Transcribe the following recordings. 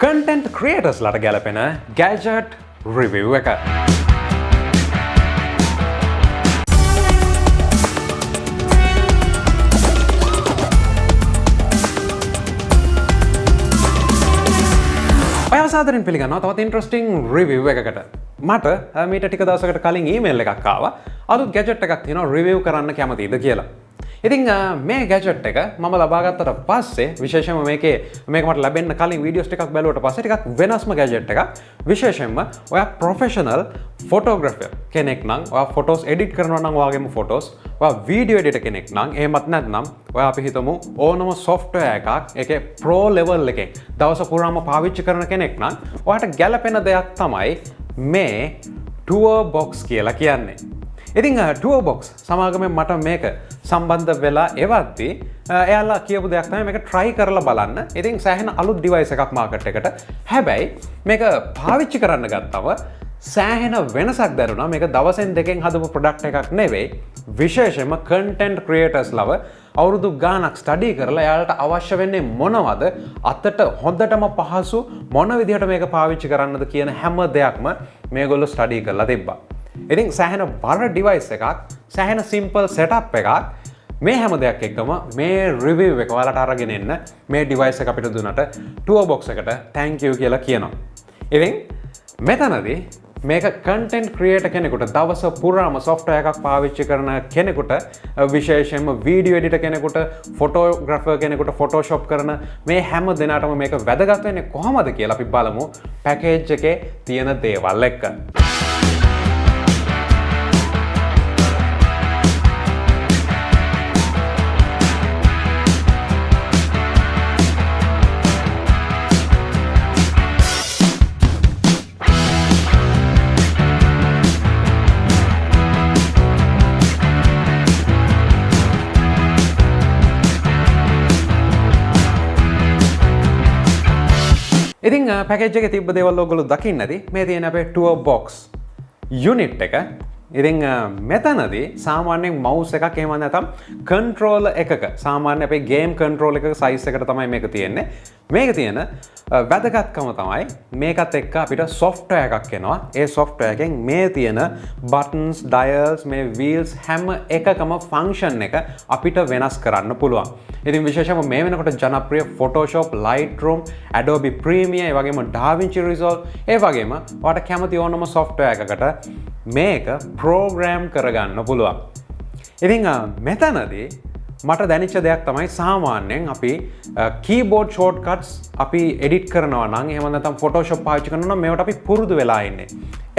Content creators ලට ගැලපෙන gadget review එක. ඔය අවසාදයෙන් පිළිගන්නවා තවත් interesting review එකකට. මට මීට ටික දවසකට කලින් email එකක් ආවා. අලුත් gadget එකක් තියෙනවා review කරන්න කැමතිද කියලා. ඉතින් මේ gadget එක මම ලබා ගත්තට පස්සේ විශේෂයෙන්ම මේක මට ලැබෙන්න කලින් වීඩියෝස් ටිකක් බැලුවට පස්සේ ටිකක් වෙනස්ම gadget එකක්. විශේෂයෙන්ම ඔයා professional photographer කෙනෙක් නම් ඔයා photos edit කරනවා නම් ඔයාගේම photos ඔයා video editor කෙනෙක් නම් එහෙමත් නැත්නම් ඔයා අපි හිතමු ඕනම software එකක් ඒකේ pro level එකෙන් දවස පුරාම පාවිච්චි කරන කෙනෙක් නම් ඔයාට ගැලපෙන දෙයක් තමයි මේ TourBox කියලා කියන්නේ. ඉතින් TourBox සමාගමෙන් මට මේක සම්බන්ධ වෙලා එවද්දී එයාලා කියපු දෙයක් තමයි මේක try කරලා බලන්න. ඉතින් සෑහෙන අලුත් device එකක් market එකට. හැබැයි මේක පාවිච්චි කරන්න ගත්තම සෑහෙන වෙනසක් දැනුණා. මේක දවසෙන් දෙකෙන් හදපු product එකක් නෙවෙයි. විශේෂයෙන්ම content creators ලව අවුරුදු ගාණක් ස්ටඩි කරලා එයාලට අවශ්‍ය වෙන්නේ මොනවද? අතට හොඳටම පහසු මොන විදිහට මේක පාවිච්චි කරන්නද කියන හැම දෙයක්ම මේගොල්ලෝ ස්ටඩි කරලා තිබ්බා. ඉතින් සෑහෙන බර ඩිවයිස් එකක් සෑහෙන සිම්පල් සෙටප් එකක් මේ හැම දෙයක් එක්කම මේ රිවිව් එක ඔයාලට අරගෙන එන්න මේ ඩිවයිස් එක අපිට දුන්නට TourBox එකට thank you කියලා කියනවා. ඉතින් මෙතනදී මේක content creator කෙනෙකුට දවස පුරාම software එකක් පාවිච්චි කරන කෙනෙකුට විශේෂයෙන්ම video editor කෙනෙකුට photographer කෙනෙකුට photoshop කරන මේ හැම දෙනාටම මේක වැදගත් වෙන්නේ කොහොමද කියලා අපි බලමු package එකේ තියෙන දේවල් එක්ක. ඉතින් පැකේජ් එකේ තිබ්බ දේවල් ඔයගොල්ලෝ දකින්න ඇති. මේ තියෙන අපේ TourBox unit එක. ඉතින් මෙතනදී සාමාන්‍යයෙන් mouse එකක් එහෙම නැත්නම් controller එකක සාමාන්‍ය අපේ game controller එකක size එකට තමයි මේක තියෙන්නේ. මේක තියෙන වැදගත්කම තමයි මේකත් එක්ක අපිට software එකක් එනවා. ඒ software එකෙන් මේ තියෙන buttons, dials, මේ wheels හැම එකකම function එක අපිට වෙනස් කරන්න පුළුවන්. ඉතින් විශේෂයෙන්ම මේ වෙනකොට ජනප්‍රිය Photoshop, Lightroom, Adobe Premiere, ඒ වගේම DaVinci Resolve, ඒ වගේම ඔයාලට කැමති ඕනම software එකකට මේක program කරගන්න පුළුවන්. ඉතින් මෙතනදී මට දැනෙච්ච දෙයක් තමයි සාමාන්‍යයෙන් අපි keyboard shortcuts අපි edit කරනවා නම් එහෙම නැත්නම් Photoshop පාවිච්චි කරනවා නම් මේවට අපි පුරුදු වෙලා ඉන්නේ.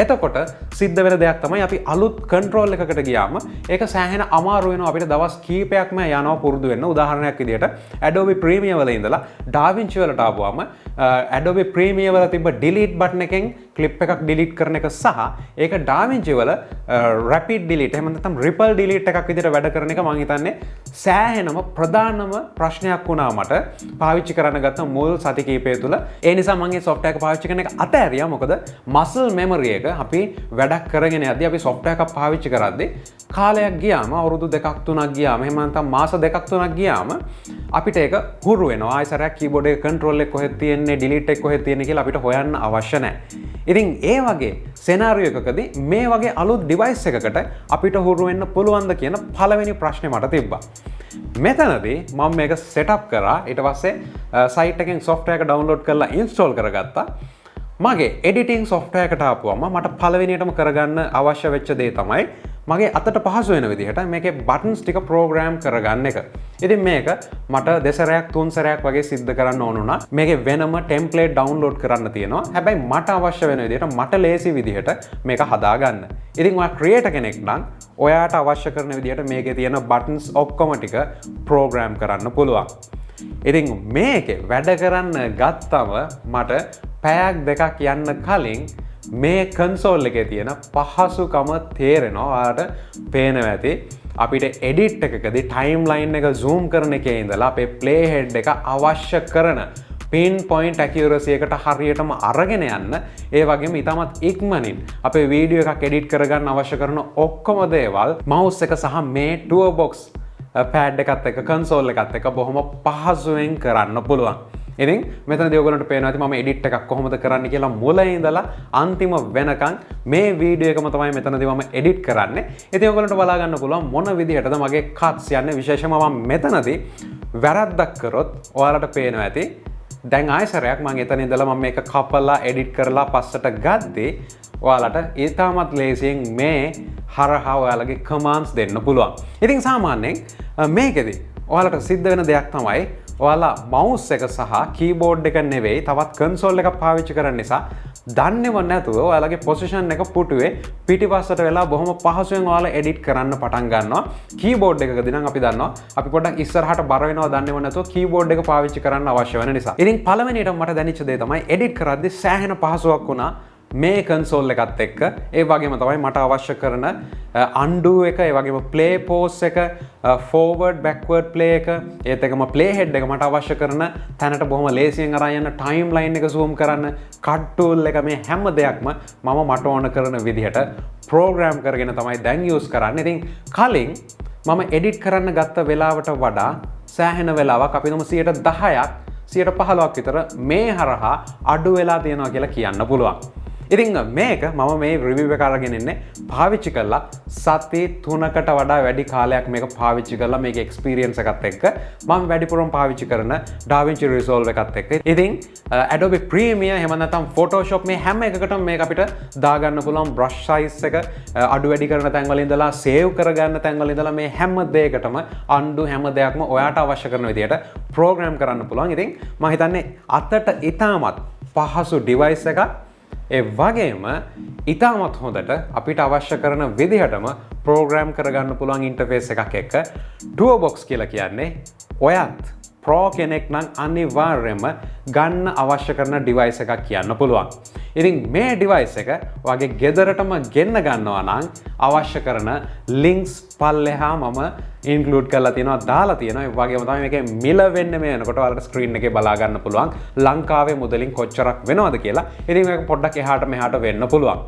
එතකොට සිද්ධ වෙන දෙයක් තමයි අපි අලුත් control එකකට ගියාම ඒක සෑහෙන අමාරු වෙනවා අපිට දවස් කීපයක්ම යනවා පුරුදු වෙන්න. උදාහරණයක් විදිහට Adobe Premiere වල ඉඳලා DaVinci වලට ආවම Adobe Premiere වල තිබ්බ delete button එකෙන් clip එකක් delete කරන එක සහ ඒක DaVinci වල rapid delete එහෙම නැත්නම් ripple delete එකක් විදිහට වැඩ කරන එක මම හිතන්නේ සෑහෙනම ප්‍රධානම ප්‍රශ්නයක් වුණා මට පාවිච්චි කරන්න ගත්ත මුල් සති කිහිපය තුළ. ඒ නිසා මම මේ software එක පාවිච්චි කරන එක අතෑරියා. මොකද muscle memory එක අපි වැඩක් කරගෙන යද්දී අපි software එකක් පාවිච්චි කරද්දී කාලයක් ගියාම අවුරුදු 2-3ක් ගියාම එහෙම නැත්නම් මාස 2-3ක් ගියාම අපිට ඒක හුරු වෙනවා. ආයෙසරයක් keyboard එකේ control එක කොහෙද තියෙන්නේ, delete එක කොහෙද තියෙන්නේ කියලා අපිට හොයන්න අවශ්‍ය නැහැ. ඉතින් ඒ වගේ scenario එකකදී මේ වගේ අලුත් device එකකට අපිට හුරු වෙන්න පුළුවන්ද කියන පළවෙනි ප්‍රශ්නේ මට තිබ්බා. මෙතනදී මම මේක setup කරා. ඊට පස්සේ site එකෙන් software එක download කරලා install කරගත්තා. මගේ editing software එකට ආපුවම මට පළවෙනියටම කරගන්න අවශ්‍ය වෙච්ච දේ තමයි මගේ අතට පහසු වෙන විදිහට මේකේ buttons ටික program කරගන්න එක. ඉතින් මේක මට දෙසරයක් තුන් සැරයක් වගේ සිද්ධ කරන්න ඕන වුණා. මේකේ වෙනම template download කරන්න තියෙනවා. හැබැයි මට අවශ්‍ය වෙන විදිහට මට ලේසි විදිහට මේක හදාගන්න. ඉතින් ඔයා creator කෙනෙක් නම් ඔයාට අවශ්‍ය කරන විදිහට මේකේ තියෙන buttons ඔක්කොම ටික program කරන්න පුළුවන්. ඉතින් මේකේ වැඩ කරන්න ගත්තම මට පැයක් දෙකක් යන්න කලින් මේ කන්සෝල් එකේ තියෙන පහසුකම තේරෙනවා. ඔයාලට පේනවා ඇති අපිට එඩිට් එකකදී ටයිම්ලයින් එක zoom කරන එකේ ඉඳලා අපේ ප්ලේ හෙඩ් එක අවශ්‍ය කරන පින් පොයින්ට් ඇකියුරසි එකට හරියටම අරගෙන යන්න ඒ වගේම ඉතාමත් ඉක්මනින් අපේ වීඩියෝ එකක් එඩිට් කරගන්න අවශ්‍ය කරන ඔක්කොම දේවල් mouse එක සහ මේ TourBox pad එකත් එක්ක console එකත් එක්ක බොහොම පහසුවෙන් කරන්න පුළුවන්. ඉතින් මෙතනදී ඔයගොල්ලන්ට පේනවා ඇති මම එඩිට් එකක් කොහොමද කරන්න කියලා මුල ඉඳලා අන්තිම වෙනකන් මේ වීඩියෝ එකම තමයි මෙතනදී මම එඩිට් කරන්නේ. ඉතින් ඔයගොල්ලන්ට බලා ගන්න පුළුවන් මොන විදිහටද මගේ කට්ස් යන්නේ. විශේෂයෙන්ම මම මෙතනදී වැරද්දක් කරොත් ඔයාලට පේනවා ඇති. දැන් ආයෙසරයක් මම එතන ඉඳලා මම මේක කපලා එඩිට් කරලා පස්සට ගද්දී ඔයාලට ඊටමත් ලේසියෙන් මේ හරහා ඔයාලගේ කමාන්ඩ්ස් දෙන්න පුළුවන්. ඉතින් සාමාන්‍යයෙන් මේකෙදි ඔයාලට සිද්ධ වෙන දෙයක් තමයි ඔයාලා මවුස් එක සහ කීබෝඩ් එක නෙවෙයි තවත් කන්සෝල් එකක් පාවිච්චි කරන නිසා දන්නේව නැතුව ඔයාලගේ පොසිෂන් එක පුටුවේ පිටිපස්සට වෙලා බොහොම පහසුවෙන් ඔයාලා එඩිට් කරන්න පටන් ගන්නවා. කීබෝඩ් එකකදී නම් අපි දන්නවා අපි පොඩ්ඩක් ඉස්සරහට බර වෙනවා දන්නේව නැතුව කීබෝඩ් එක පාවිච්චි කරන්න අවශ්‍ය වෙන නිසා. ඉතින් පළවෙනියට මට දැනෙච්ච දේ තමයි එඩිට් කරද්දී සෑහෙන පහසුවක් වුණා. මේ කන්සෝල් එකත් එක්ක ඒ වගේම තමයි මට අවශ්‍ය කරන undo එක ඒ වගේම play pause එක forward backward play එක ඒත් එකම play head එක මට අවශ්‍ය කරන තැනට බොහොම ලේසියෙන් අරන් යන timeline එක zoom කරන්න cut tool එක මේ හැම දෙයක්ම මම මට ඕන කරන විදිහට program කරගෙන තමයි දැන් use කරන්නේ. ඉතින් කලින් මම edit කරන්න ගත්ත වෙලාවට වඩා සෑහෙන වෙලාවක් අපි තුමු 10%ක් 15%ක් විතර මේ හරහා අඩු වෙලා තියෙනවා කියලා කියන්න පුළුවන්. ඉතින් මේක මම මේ රිවිව් එක අරගෙන ඉන්නේ පාවිච්චි කරලා සති 3කට වඩා වැඩි කාලයක් මේක පාවිච්චි කරලා මේකේ එක්ස්පීරියන්ස් එකත් එක්ක මම වැඩිපුරම පාවිච්චි කරන DaVinci Resolve එකත් එක්ක. ඉතින් Adobe Premiere එහෙම නැත්නම් Photoshop මේ හැම එකකටම මේක අපිට දාගන්න පුළුවන් brush size එක අඩු වැඩි කරන තැන් වල ඉඳලා save කරගන්න තැන් වල ඉඳලා මේ හැම දෙයකටම undo හැම දෙයක්ම ඔයාට අවශ්‍ය කරන විදිහට program කරන්න පුළුවන්. ඉතින් මම හිතන්නේ අතට ඉතාමත් පහසු device එකක්. ඒ වගේම ඉතාමත් හොඳට අපිට අවශ්‍ය කරන විදිහටම ප්‍රෝග්‍රෑම් කරගන්න පුළුවන් ඉන්ටර්ෆේස් එකක් එක්ක TourBox කියලා කියන්නේ ඔයත් ප්‍රෝ කෙනෙක් නම් අනිවාර්යයෙන්ම ගන්න අවශ්‍ය කරන ඩිවයිස් එකක් කියන්න පුළුවන්. ඉතින් මේ ඩිවයිස් එක ඔයාගේ ගෙදරටම ගෙන්න ගන්නවා නම් අවශ්‍ය කරන ලින්ක්ස් පල්ලෙහා මම ඉන්ක්ලූඩ් කරලා තියෙනවා දාලා තියෙනවා. ඒ වගේම තමයි මේකේ මිල වෙන්නේ මේ වෙනකොට ඔයාලට ස්ක්‍රීන් එකේ බලා ගන්න පුළුවන් ලංකාවේ මුදලින් කොච්චරක් වෙනවද කියලා. ඉතින් මේක පොඩ්ඩක් එහාට මෙහාට වෙන්න පුළුවන්.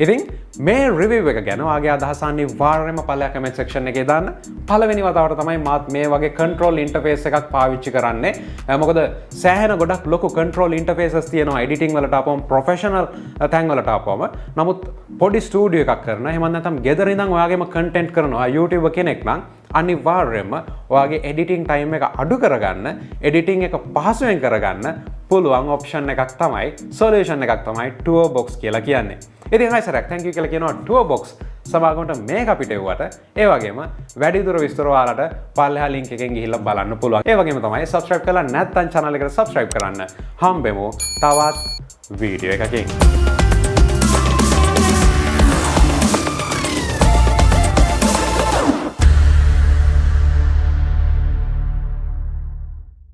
ඉතින් මේ රිවිව් එක ගැන ඔයාගේ අදහස් අනිවාර්යයෙන්ම පළයක් කමෙන්ට් සෙක්ෂන් එකේ දාන්න. පළවෙනි වතාවට තමයි මාත් මේ වගේ කන්ට්‍රෝල් ඉන්ටර්ෆේස් එකක් පාවිච්චි කරන්නේ. මොකද සෑහෙන ගොඩක් ලොකු කන්ට්‍රෝල් ඉන්ටර්ෆේසස් තියෙනවා එඩිටිං වලට ආපුවම ප්‍රොෆෙෂනල් තැන් වලට ආපුවම. නමුත් පොඩි ස්ටුඩියෝ එකක් කරන එහෙම නැත්නම් ගෙදර ඉඳන් ඔයාගේම කන්ටෙන්ට් කරනවා YouTuber කෙනෙක් නම් අනිවාර්යයෙන්ම ඔයාගේ එඩිටිං ටයිම් එක අඩු කරගන්න එඩිටිං එක පහසුවෙන් කරගන්න පුළුවන් ඔප්ෂන් එකක් තමයි සොලියුෂන් එකක් තමයි TourBox කියලා කියන්නේ. ඉතින් ආයෙසරක් thank you කියලා කියනවා TourBox සමාගමට මේක අපිට එව්වට. ඒ වගේම වැඩිදුර විස්තර ඔයාලට පල්ලෙහා link එකෙන් ගිහිල්ලා බලන්න පුළුවන්. ඒ වගේම තමයි subscribe කරලා නැත්නම් channel එකට subscribe කරන්න. හම්බෙමු තවත් වීඩියෝ එකකින්.